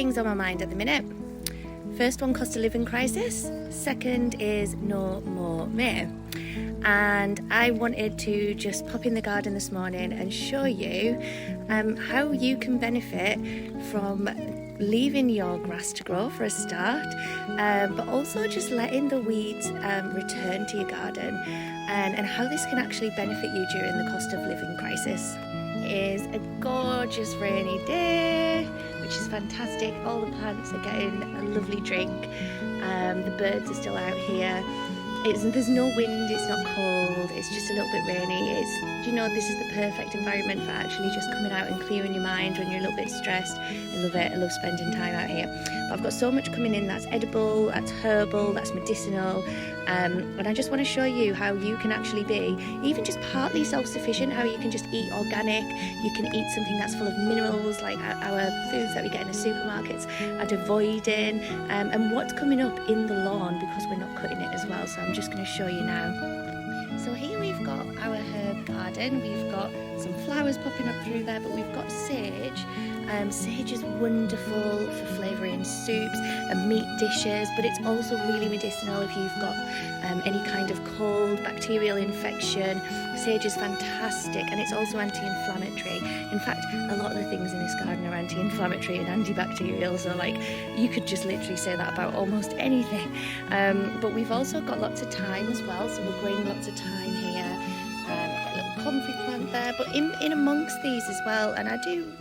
things on my mind at the minute. First one, cost of living crisis. Second is no more May. And I wanted to just pop in the garden this morning and show you how you can benefit from leaving your grass to grow for a start, but also just letting the weeds return to your garden, and how this can actually benefit you during the cost of living crisis. It is a gorgeous rainy day, which is fantastic. All the plants are getting a lovely drink. The birds are still out here. There's no wind, it's not cold, it's just a little bit rainy. This is the perfect environment for actually just coming out and clearing your mind when you're a little bit stressed. I love it, I love spending time out here. But I've got so much coming in that's edible, that's herbal, that's medicinal, and I just want to show you how you can actually be even just partly self-sufficient, how you can just eat organic, you can eat something that's full of minerals like our foods that we get in the supermarkets are devoiding, and what's coming up in the lawn because we're not cutting it as well. So I'm just going to show you now. So here we've got our herb garden. We've got some flowers popping up through there, but we've got sage. Sage is wonderful for flavouring soups and meat dishes, but it's also really medicinal if you've got any kind of cold, bacterial infection. Sage is fantastic, and it's also anti-inflammatory. In fact, a lot of the things in this garden are anti-inflammatory and antibacterial, so you could just literally say that about almost anything. But we've also got lots of thyme as well, so we're growing lots of thyme here. A little comfrey plant there, but in amongst these as well, and I do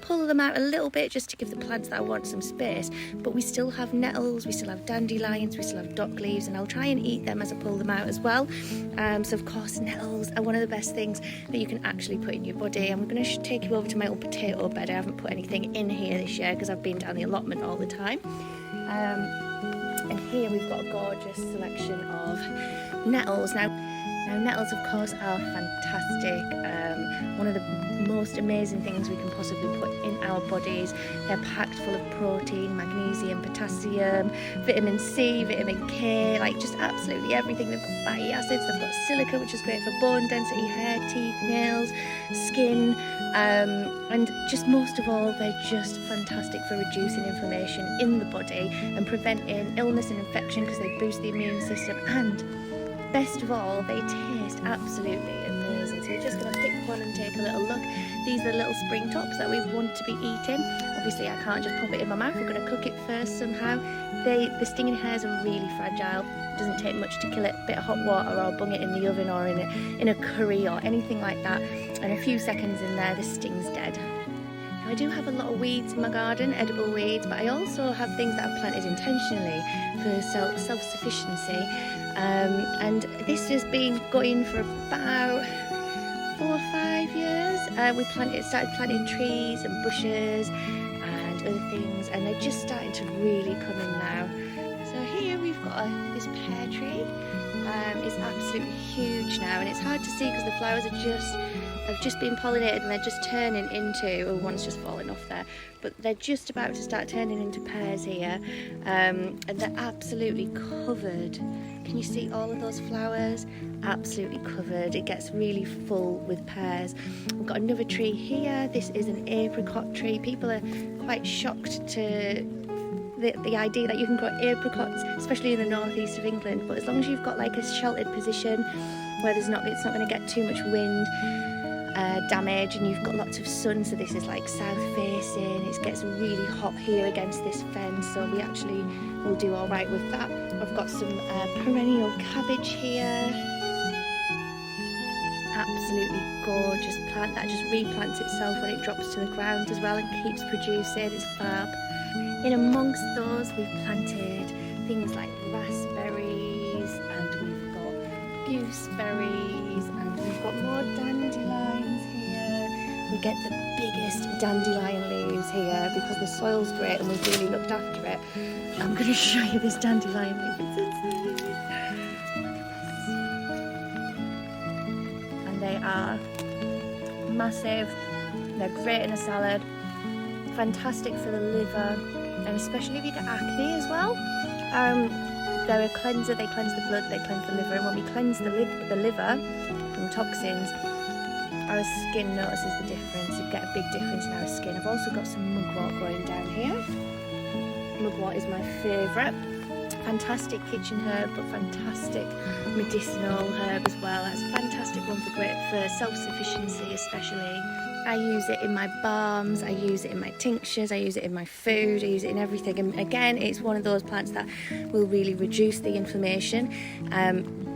pull them out a little bit just to give the plants that I want some space, but we still have nettles, we still have dandelions, we still have dock leaves, and I'll try and eat them as I pull them out as well. So of course nettles are one of the best things that you can actually put in your body. And we're going to take you over to my old potato bed. I haven't put anything in here this year because I've been down the allotment all the time. And here we've got a gorgeous selection of nettles. Now nettles, of course, are fantastic. One of the most amazing things we can possibly put in our bodies. They're packed full of protein, magnesium, potassium, vitamin C, vitamin K, just absolutely everything. They've got fatty acids, they've got silica, which is great for bone density, hair, teeth, nails, skin, and just most of all, they're just fantastic for reducing inflammation in the body and preventing illness and infection because they boost the immune system, and best of all, they taste absolutely amazing. So we're just going to pick one and take a little look. These are the little spring tops that we want to be eating. Obviously I can't just pop it in my mouth, we're going to cook it first somehow. The stinging hairs are really fragile. It doesn't take much to kill it. A bit of hot water, or bung it in the oven or in a curry or anything like that, and a few seconds in there, the sting's dead. Now, I do have a lot of weeds in my garden, edible weeds, but I also have things that I've planted intentionally for self-sufficiency. And this has been going for about 4 or 5 years. We started planting trees and bushes and other things, and they're just starting to really come in now. So here we've got this pear tree. It's absolutely huge now, and it's hard to see because the flowers have just been pollinated and they're just turning into, one's just fallen off there, but they're just about to start turning into pears here, and they're absolutely covered. Can you see all of those flowers? Absolutely covered. It gets really full with pears. We've got another tree here. This is an apricot tree. People are quite shocked to the idea that you can grow apricots, especially in the northeast of England, but as long as you've got a sheltered position where it's not going to get too much wind damage, and you've got lots of sun, so this is south facing, it gets really hot here against this fence, so we actually will do all right with that. I've got some perennial cabbage here. Absolutely gorgeous plant that just replants itself when it drops to the ground as well and keeps producing. It's fab. In amongst those, we've planted things like raspberries, and we've got gooseberries, and we've got more dandelions here. We get the biggest dandelion leaves here because the soil's great and we've really looked after it. I'm going to show you this dandelion leaf. And they are massive. They're great in a salad. Fantastic for the liver, and especially if you get acne as well. They're a cleanser. They cleanse the blood, they cleanse the liver, and when we cleanse the liver from toxins, our our skin notices the difference. You get a big difference in our skin. I've also got some mugwort growing down here. Mugwort is my favourite. Fantastic kitchen herb, but fantastic medicinal herb as well. That's a fantastic one for self-sufficiency especially. I use it in my balms, I use it in my tinctures, I use it in my food, I use it in everything. And again, it's one of those plants that will really reduce the inflammation,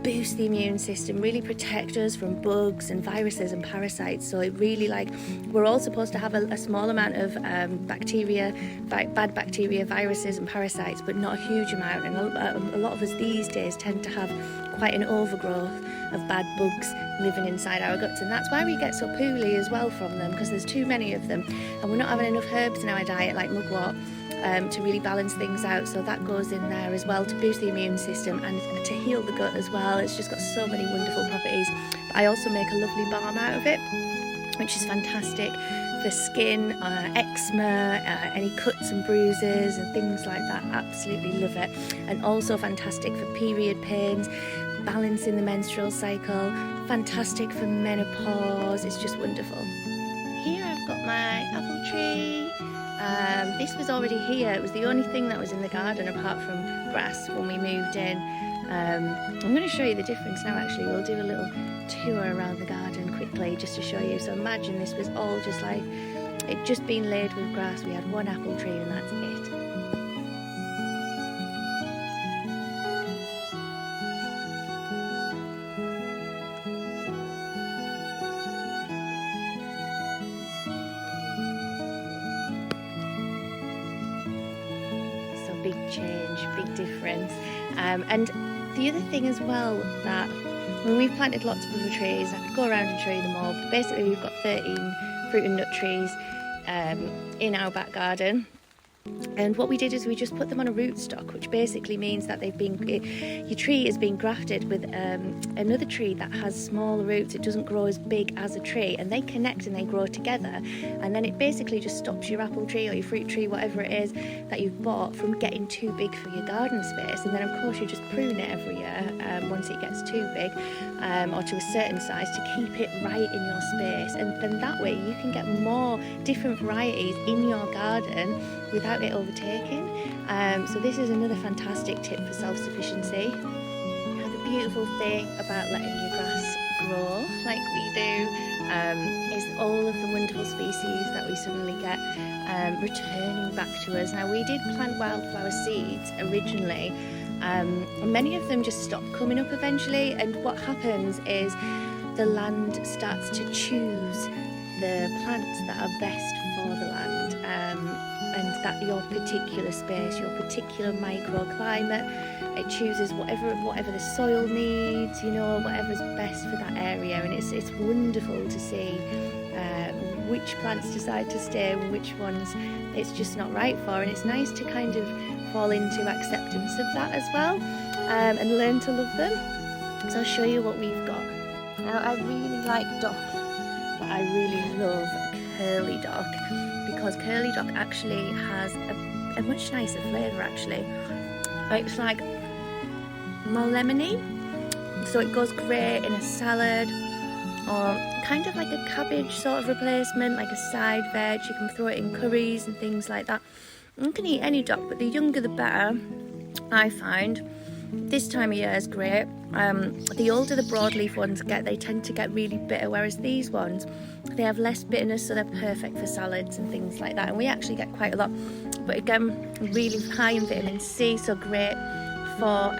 boost the immune system, really protect us from bugs and viruses and parasites. So it really, like, we're all supposed to have a small amount of bacteria, bad bacteria, viruses and parasites, but not a huge amount. And a lot of us these days tend to have quite an overgrowth of bad bugs living inside our guts, and that's why we get so poorly as well from them, because there's too many of them and we're not having enough herbs in our diet like mugwort to really balance things out. So that goes in there as well to boost the immune system and to heal the gut as well. It's just got so many wonderful properties. But I also make a lovely balm out of it, which is fantastic for skin, eczema, any cuts and bruises and things like that. Absolutely love it. And also fantastic for period pains, balancing the menstrual cycle, fantastic for menopause. It's just wonderful. Here I've got my apple tree. This was already here. It was the only thing that was in the garden apart from grass when we moved in. I'm going to show you the difference now actually. We'll do a little tour around the garden quickly just to show you. So imagine this was all just like, it just been laid with grass. We had one apple tree and that's it. Big change, big difference. And the other thing as well, that when we've planted lots of other trees, I could go around and show you them all, but basically we've got 13 fruit and nut trees in our back garden. And what we did is we just put them on a rootstock, which basically means that your tree is being grafted with another tree that has smaller roots. It doesn't grow as big as a tree, and they connect and they grow together. And then it basically just stops your apple tree or your fruit tree, whatever it is that you've bought, from getting too big for your garden space. And then of course you just prune it every year once it gets too big or to a certain size to keep it right in your space. And then that way you can get more different varieties in your garden without it overtaking. So this is another fantastic tip for self-sufficiency. Now the beautiful thing about letting your grass grow like we do is all of the wonderful species that we suddenly get returning back to us. Now we did plant wildflower seeds originally, and many of them just stop coming up eventually, and what happens is the land starts to choose the plants that are best for the land. And that your particular space, your particular microclimate, it chooses whatever the soil needs, you know, whatever's best for that area. And it's wonderful to see which plants decide to stay and which ones it's just not right for. And it's nice to kind of fall into acceptance of that as well, and learn to love them. So I'll show you what we've got. Now I really like dock, but I really love curly dock, because curly dock actually has a much nicer flavour actually. It's like more lemony, so it goes great in a salad or kind of like a cabbage sort of replacement, like a side veg. You can throw it in curries and things like that. You can eat any dock, but the younger the better, I find. This time of year is great. The older the broadleaf ones get, they tend to get really bitter, whereas these ones, they have less bitterness, so they're perfect for salads and things like that. And we actually get quite a lot, but again, really high in vitamin C, so great for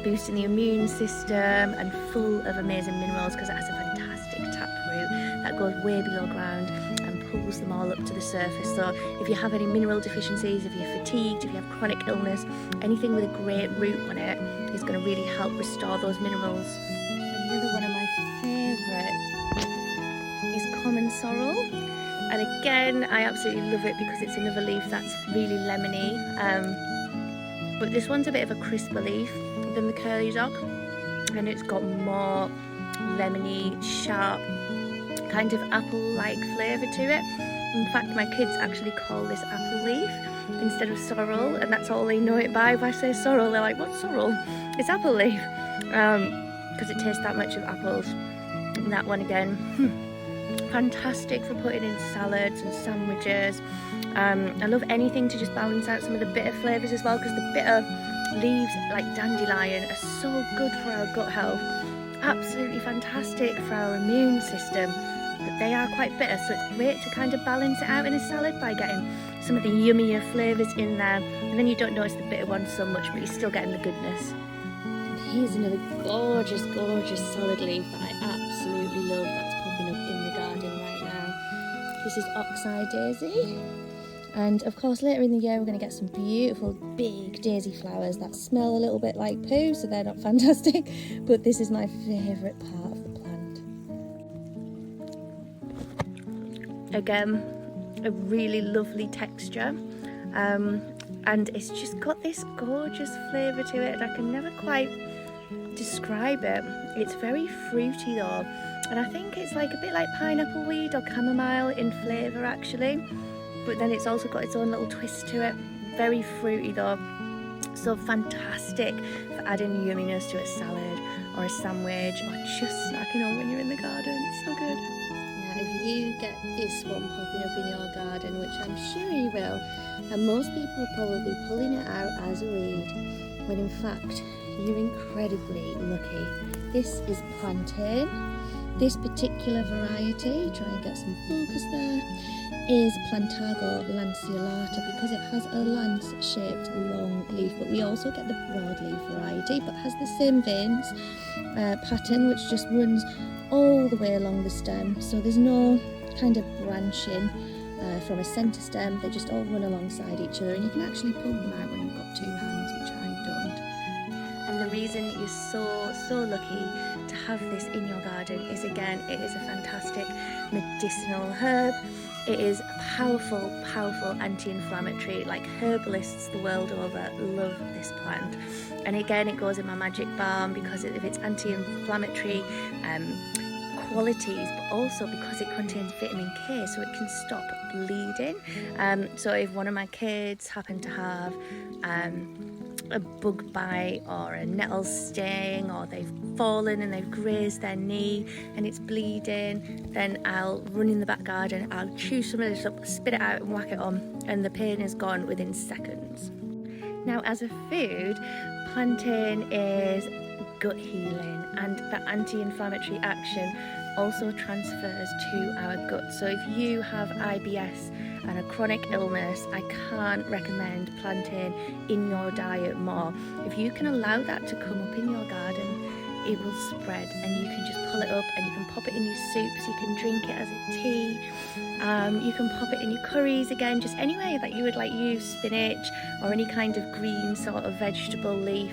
boosting the immune system, and full of amazing minerals because it has a fantastic taproot that goes way below ground and pulls them all up to the surface. So if you have any mineral deficiencies, if you're fatigued, if you have chronic illness, anything with a great root on it is going to really help restore those minerals. Another one of my favourites is common sorrel, and again I absolutely love it because it's another leaf that's really lemony, but this one's a bit of a crisper leaf than the curly dock, and it's got more lemony, sharp, kind of apple-like flavour to it. In fact, my kids actually call this apple leaf instead of sorrel, and that's all they know it by. If I say sorrel, they're like, what's sorrel? It's apple leaf, because it tastes that much of apples. And that one again, fantastic for putting in salads and sandwiches. I love anything to just balance out some of the bitter flavours as well, because the bitter leaves like dandelion are so good for our gut health. Absolutely fantastic for our immune system, but they are quite bitter, so it's great to kind of balance it out in a salad by getting some of the yummier flavours in there, and then you don't notice the bitter ones so much, but you're still getting the goodness. And here's another gorgeous salad leaf that I absolutely love, that's popping up in the garden right now. This is oxeye daisy, and of course later in the year we're going to get some beautiful big daisy flowers that smell a little bit like poo, so they're not fantastic, but this is my favourite part of the plant. Again, a really lovely texture, and it's just got this gorgeous flavour to it, and I can never quite describe it. It's very fruity though, and I think it's like a bit like pineapple weed or chamomile in flavour actually, but then it's also got its own little twist to it. Very fruity though, so fantastic for adding yumminess to a salad or a sandwich, or just snacking on when you're in the garden. It's so good. Now if you get this one popping up in your garden, which I'm sure you will, and most people are probably pulling it out as a weed, when in fact you're incredibly lucky. This is plantain. This particular variety, try and get some focus there, is Plantago lanceolata, because it has a lance-shaped long leaf, but we also get the broadleaf variety, but has the same veins pattern, which just runs all the way along the stem, so there's no kind of branching from a centre stem, they just all run alongside each other, and you can actually pull them out when you've got two hands, which I don't. And the reason you're so lucky to have this in your garden is, again, it is a fantastic medicinal herb. It is powerful anti-inflammatory. Like, herbalists the world over love this plant, and again it goes in my magic balm because of its anti-inflammatory qualities, but also because it contains vitamin K, so it can stop bleeding. So if one of my kids happen to have a bug bite or a nettle sting, or they've fallen and they've grazed their knee and it's bleeding, then I'll run in the back garden, I'll chew some of this up, spit it out and whack it on, and the pain is gone within seconds. Now, as a food, plantain is gut healing, and the anti-inflammatory action also transfers to our gut. So if you have IBS and a chronic illness, I can't recommend plantain in your diet more. If you can allow that to come up in your garden, it will spread, and you can just pull it up and you can pop it in your soups, you can drink it as a tea, you can pop it in your curries, again, just any way that you would like use spinach or any kind of green sort of vegetable leaf.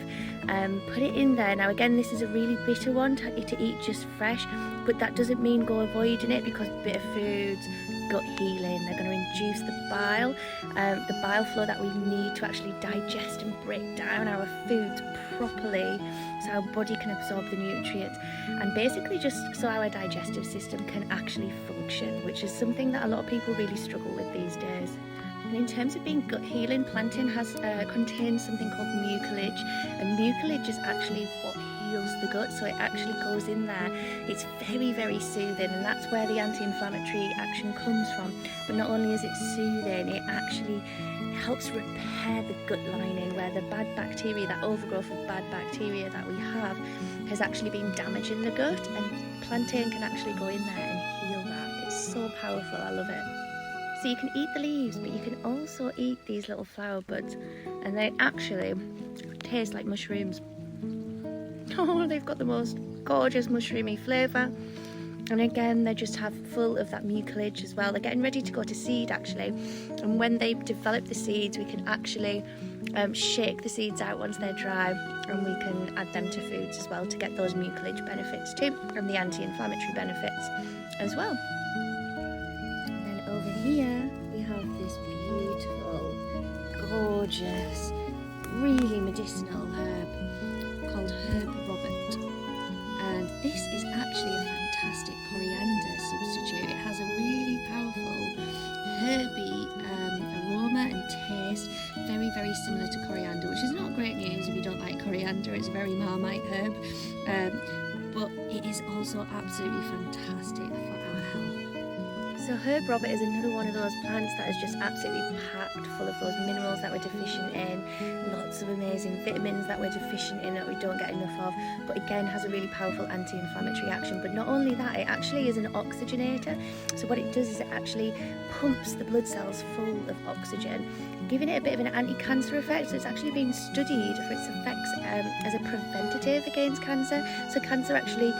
Put it in there. Now again, this is a really bitter one to eat just fresh, but that doesn't mean go avoiding it, because bitter foods, gut healing, they're going to induce the bile flow that we need to actually digest and break down our foods properly, so our body can absorb the nutrients, and basically just so our digestive system can actually function, which is something that a lot of people really struggle with these days. And in terms of being gut healing, plantain contains something called mucilage, and mucilage is actually what heals the gut, so it actually goes in there. It's very soothing, and that's where the anti-inflammatory action comes from. But not only is it soothing, it actually helps repair the gut lining, where the bad bacteria, that overgrowth of bad bacteria that we have, has actually been damaging the gut, and plantain can actually go in there and heal that. It's so powerful, I love it. So you can eat the leaves, but you can also eat these little flower buds, and they actually taste like mushrooms. Oh, they've got the most gorgeous mushroomy flavour, and again they just have full of that mucilage as well. They're getting ready to go to seed actually, and when they develop the seeds, we can actually shake the seeds out once they're dry, and we can add them to foods as well to get those mucilage benefits too, and the anti-inflammatory benefits as well. And over here we have this beautiful, gorgeous, really medicinal herb called herb Robert, and this is actually a fantastic coriander substitute. It has a really powerful herby aroma and taste, very similar to coriander, which is not great news if you don't like coriander. It's a very Marmite herb, but it is also absolutely fantastic for our health. So herb robert is another one of those plants that is just absolutely packed full of those minerals that we're deficient in, lots of amazing vitamins that we're deficient in that we don't get enough of, but again has a really powerful anti-inflammatory action. But not only that, it actually is an oxygenator. So what it does is it actually pumps the blood cells full of oxygen, giving it a bit of an anti-cancer effect. So it's actually been studied for its effects as a preventative against cancer. So cancer actually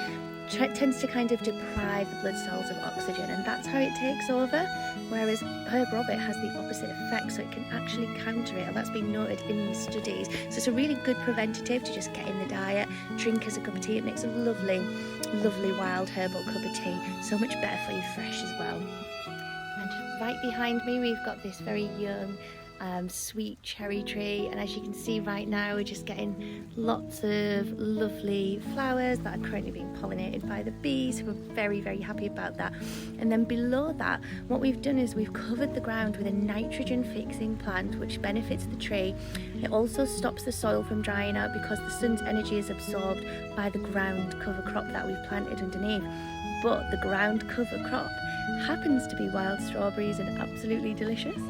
tends to kind of deprive the blood cells of oxygen, and that's how it takes over, whereas herb robert has the opposite effect, so it can actually counter it, and that's been noted in the studies. So it's a really good preventative to just get in the diet, drink as a cup of tea. It makes a lovely wild herbal cup of tea, so much better for you fresh as well. And right behind me we've got this very young sweet cherry tree, and as you can see right now we're just getting lots of lovely flowers that are currently being pollinated by the bees, so we're very happy about that. And then below that, what we've done is we've covered the ground with a nitrogen fixing plant which benefits the tree. It also stops the soil from drying out because the sun's energy is absorbed by the ground cover crop that we've planted underneath. But the ground cover crop happens to be wild strawberries and absolutely delicious.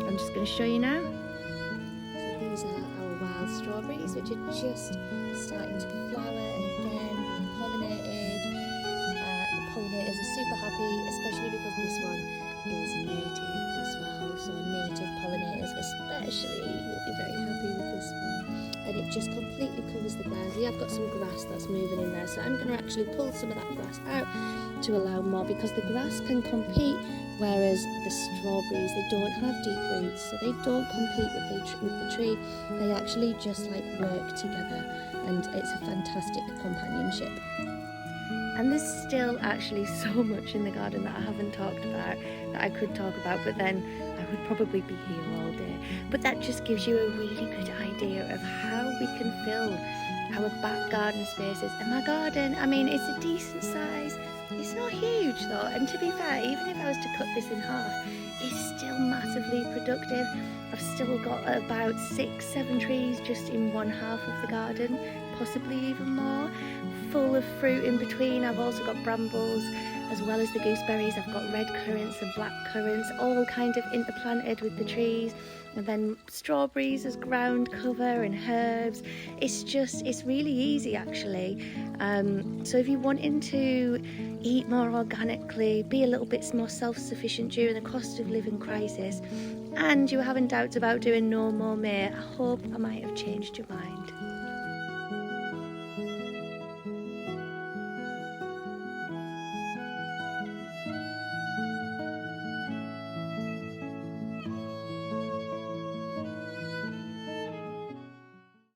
I'm just going to show you now. So these are our wild strawberries, which are just starting to flower and again being pollinated. The pollinators are super happy, especially because this one is native as well. So native pollinators especially will be very happy with this one. And it just completely covers the ground. We have got some grass that's moving in there, so I'm going to actually pull some of that grass out to allow more, because the grass can compete, whereas the strawberries, they don't have deep roots, so they don't compete with the tree. They actually just like work together, and it's a fantastic companionship. And there's still actually so much in the garden that I haven't talked about, that I could talk about, but then I would probably be here all day. But that just gives you a really good idea of how we can fill our back garden spaces. And my garden, I mean, it's a decent size. It's not huge though, and to be fair, even if I was to cut this in half, it's still massively productive. I've still got about 6-7 trees just in one half of the garden, possibly even more, full of fruit in between. I've also got brambles as well as the gooseberries. I've got red currants and black currants, all kind of interplanted with the trees, and then strawberries as ground cover and herbs. It's really easy actually. So if you're wanting to eat more organically, be a little bit more self-sufficient during the cost of living crisis, and you're having doubts about doing no more May, I hope I might have changed your mind.